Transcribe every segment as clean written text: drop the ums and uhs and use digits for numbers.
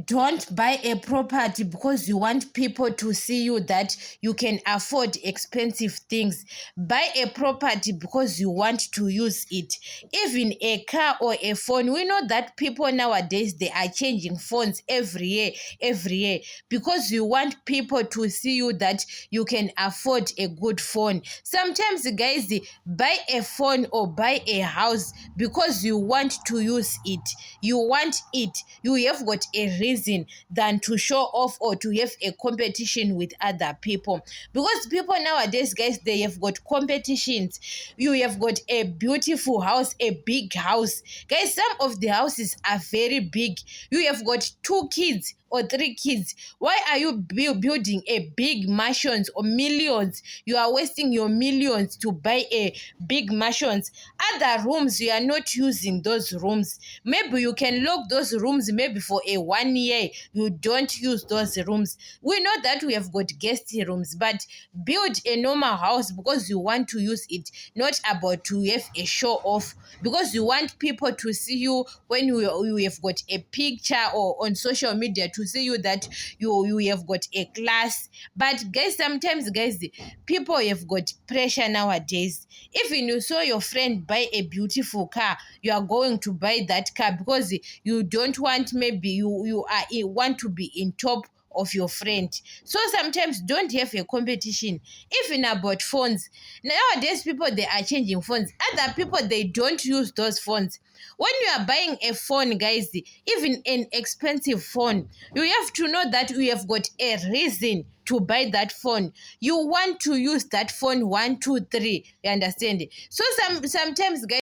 Don't buy a property because you want people to see you that you can afford expensive things. Buy a property because you want to use it. Even a car or a phone, we know that people nowadays, they are changing phones every year, because you want people to see you that you can afford a good phone. Sometimes, guys, buy a phone or buy a house because you want to use it. You want it. You have got a reason than to show off or to have a competition with other people. Because people nowadays, guys, they have got competitions. You have got a beautiful house, a big house. Guys, some of the houses are very big. You have got 2 kids or 3 kids. Why are you building a big mansions or millions? You are wasting your millions to buy a big mansions. Other rooms, you are not using those rooms. Maybe you can lock those rooms maybe for a 1 year. You don't use those rooms. We know that we have got guest rooms, but build a normal house because you want to use it, not about to have a show off, because you want people to see you when you have got a picture or on social media to see you that you have got a class. But guys, sometimes, guys, people have got pressure nowadays. Even you saw your friend buy a beautiful car, you are going to buy that car because you don't want, maybe you want to be in top of your friend. So sometimes don't have a competition. Even about phones, nowadays people, they are changing phones. Other people, they don't use those phones. When you are buying a phone, guys, even an expensive phone, you have to know that you have got a reason to buy that phone. You want to use that phone 1 2 3, you understand? So sometimes, guys,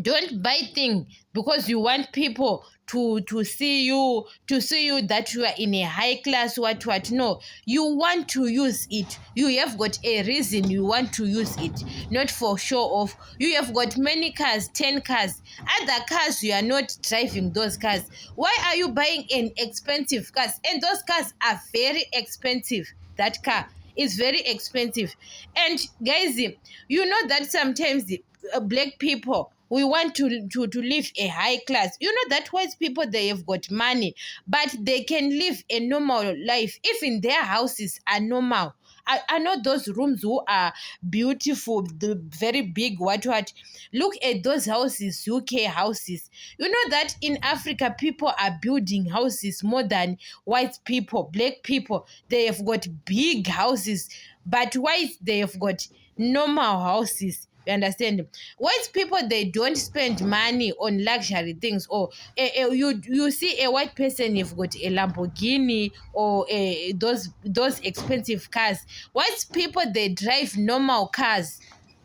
don't buy things because you want people to see you, that you are in a high class, what. No, you want to use it. You have got a reason you want to use it, not for show off. You have got many cars, 10 cars. Other cars, you are not driving those cars. Why are you buying an expensive cars? And those cars are very expensive. That car is very expensive. And guys, you know that sometimes black people, we want to live a high class. You know that white people, they have got money, but they can live a normal life. Even their houses are normal. I know those rooms who are beautiful, the very big, what. Look at those houses, UK houses. You know that in Africa, people are building houses more than white people, black people. They have got big houses, but white, they have got normal houses. You understand? White people, they don't spend money on luxury things. Or you see a white person, you've got a Lamborghini or those expensive cars. White people, they drive normal cars.